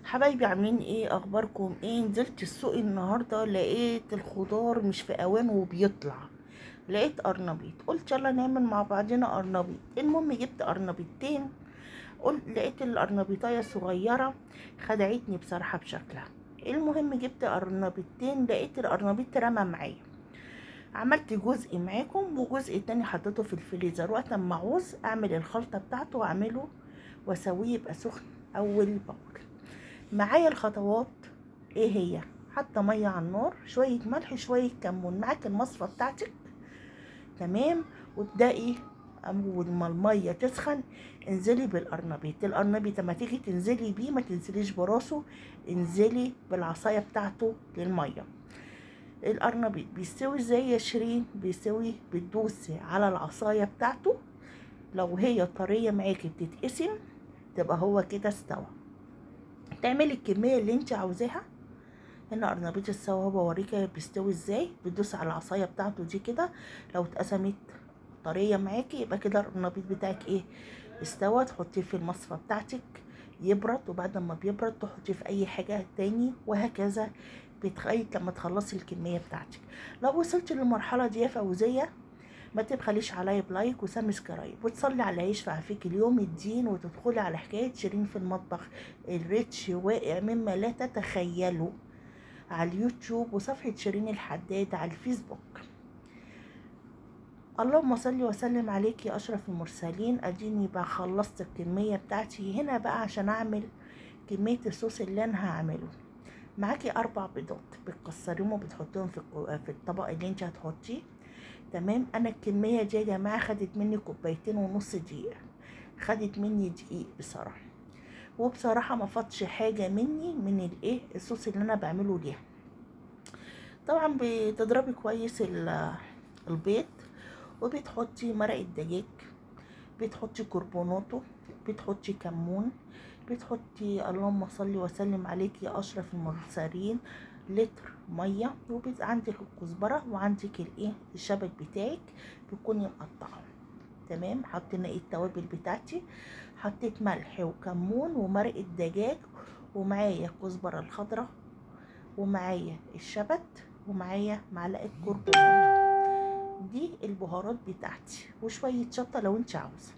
حبايبي عاملين ايه؟ اخباركم ايه؟ نزلت السوق النهارده لقيت الخضار مش في اوانه وبيطلع. لقيت قرنبيط، قلت يلا نعمل مع بعضنا قرنبيط. المهم جبت قرنبيطتين. قلت لقيت القرنبيطايه صغيره، خدعتني بصراحه بشكلها. المهم جبت قرنبيطتين، لقيت القرنبيط رمى معايا. عملت جزء معاكم وجزء تاني حطيته في الفريزر، وقت ما اعوز اعمل الخلطه بتاعته واعمله واسويه يبقى سخن اول باول. معايا الخطوات ايه هي؟ حاطه ميه على النار، شويه ملح، شويه كمون، معاك المصفى بتاعتك. تمام. وابدأي اول ما الميه تسخن انزلي بالقرنبيط. القرنبيط لما تيجي تنزلي بيه ما تنزليش براسه، انزلي بالعصايه بتاعته للميه. القرنبيط بيستوي ازاي يا شيرين؟ بيستوي بتدوسي على العصايه بتاعته، لو هي طريه معاكي بتتقسم، تبقى هو كده استوى. تعملي الكميه اللي انت عاوزاها. هنا قرنبيط السوا، هو بوريك بيستوي ازاي. بتدوس على العصايه بتاعته دي كده، لو اتقسمت طريه معاكي يبقى كده القرنبيط بتاعك ايه؟ استوى. تحطيه في المصفى بتاعتك يبرد، وبعد ما بيبرد تحطيه في اي حاجه تاني، وهكذا بتخيط لما تخلصي الكميه بتاعتك. لو وصلت للمرحله دي يا فوزيه، ما تبخليش عليا بلايك وسبسكرايب، وتصلي على يشفع فيك اليوم الدين، وتدخلي على حكايه شيرين في المطبخ. الريتش واقع مما لا تتخيلوا على اليوتيوب، وصفحة شيرين الحداد على الفيسبوك. اللهم صل وسلم عليك يا أشرف المرسلين. أديني بقى خلصت الكمية بتاعتي هنا بقى عشان أعمل كمية الصوص اللي أنا هعمله. معاكي 4 بيضات، بتكسريهم وبتحطيهم في الطبق اللي انت هتحطيه. تمام. أنا الكمية دي يا جماعة خدت مني 2.5 دقيقة، خدت مني دقيق بصراحة. وبصراحة ما فاتش حاجة مني من الايه الصوص اللي أنا بعمله ليها. طبعا بتضربي كويس البيض، وبتحطي مرق الدجاج، بتحطي كربوناتو، بتحطي كمون، بتحطي اللهم صل وسلم عليك يا اشرف المرسلين لتر ميه، عندك الكزبره وعندك الايه الشبك بتاعك بتكوني مقطعه. تمام. حطينا التوابل بتاعتي، حطيت ملح وكمون ومرق الدجاج، ومعايا الكزبره الخضراء، ومعايا الشبت، ومعايا معلقه كركم. دي البهارات بتاعتي، وشويه شطه لو انت عاوزه.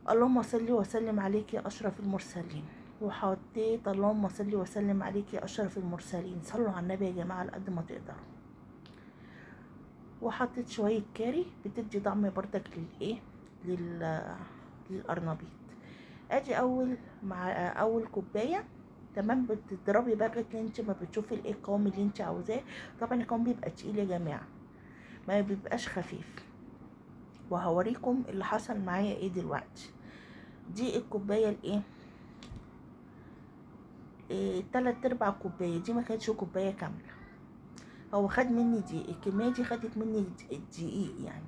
اللهم صل وسلم عليك يا اشرف المرسلين. وحطيت اللهم صل وسلم عليك يا اشرف المرسلين، صلوا على النبي يا جماعه على قد ما تقدروا. وحطيت شويه كاري بتدي طعم بردك للايه للقرنبيط. ادي اول كوبايه. تمام. بتضربي بقى اللي انت ما بتشوفي الايه القوام اللي انت عاوزاه. طبعا القوام بيبقى تقيل يا جماعه، ما بيبقاش خفيف. وهوريكم اللي حصل معايا ايه دلوقتي. دي الكوبايه الايه 3/4 كوبايه، دي ما كانتش كوبايه كامله. هو خد مني دقيق، الكميه دي خدت مني دقيق يعني.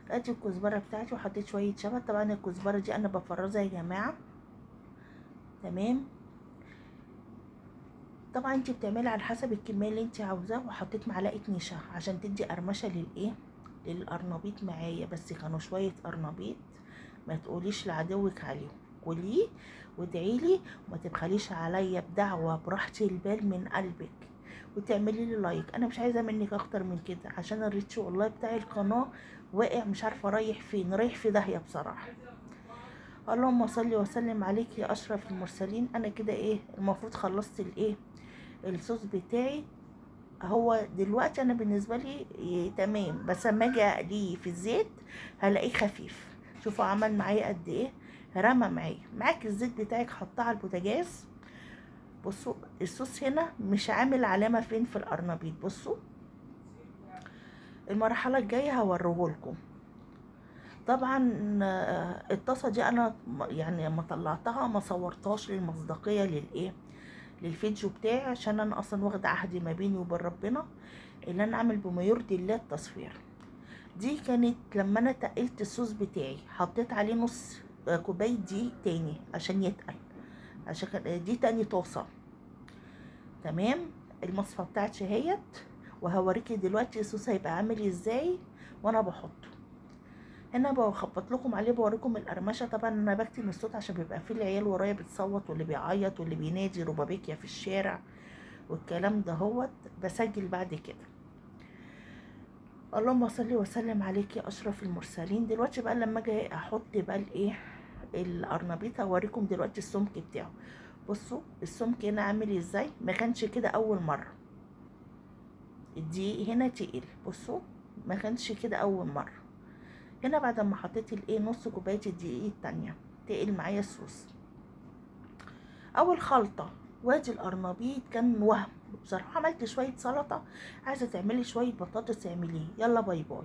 ادي الكزبره بتاعتي، وحطيت شويه شبت. طبعا الكزبره دي انا بفرزها يا جماعه. تمام. طبعا انت بتعملي على حسب الكميه اللي انت عاوزاه. وحطيت معلقه نشا عشان تدي قرمشه للقرنبيط معايا، بس كانوا شويه قرنبيط، ما تقوليش لعدوك عليهم. كليه وادعيلي، وما تبخليش عليا بدعوه براحه البال من قلبك، وتعملي لي لايك. انا مش عايزه منك اكتر من كده، عشان الريتش والله بتاع القناه واقع، مش عارفه رايح فين، رايح في داهيه بصراحه. اللهم صل وسلم عليك يا اشرف المرسلين. انا كده ايه المفروض خلصت الايه الصوص بتاعي. هو دلوقتي انا بالنسبه لي إيه تمام، بس اما اجي اقليه في الزيت هلاقيه خفيف. شوفوا عمل معايا قد ايه، رمى معايا. معاك الزيت بتاعك حطاه على البوتاجاز. بصوا الصوص هنا مش عامل علامه فين في القرنبيط. بصوا المرحله الجايه هوريهولكم. طبعا الطاسه دي انا يعني لما طلعتها ما صورتهاش للمصداقيه للفيديو بتاعي، عشان انا اصلا واخده عهدي ما بيني وبين ربنا ان انا اعمل بما يرضي الله التصوير. دي كانت لما انا تقلت الصوص بتاعي، حطيت عليه نص كوبايه دقيق تاني عشان يتقل، عشان دي تاني طاسه. تمام. المصفى بتاعتي اهيت، وهوريكي دلوقتي الصوص هيبقى عامل ازاي وانا بحطه. هنا بخبط لكم عليه بوريكم القرمشه. طبعا انا بكتم الصوت عشان بيبقى فيه العيال ورايا بتصوت واللي بيعيط واللي بينادي ربابيكيا في الشارع والكلام ده هوت، بسجل بعد كده. اللهم صل وسلم عليك يا اشرف المرسلين. دلوقتي بقى لما اجي احط بقى الايه القرنبيط، هوريكم دلوقتي السمك بتاعه. بصوا السمك هنا عامل ازاي، ما كانش كده اول مره. الدقيق هنا تقيل، بصوا ما كانش كده اول مره. هنا بعد ما حطيت الايه نص كوبايه الدقيق التانية، تقل معايا الصوص. اول خلطه وادي القرنبيط كان وهم بصراحه. عملت شويه سلطه، عايزه تعملي شويه بطاطس اعمليه. يلا باي باي.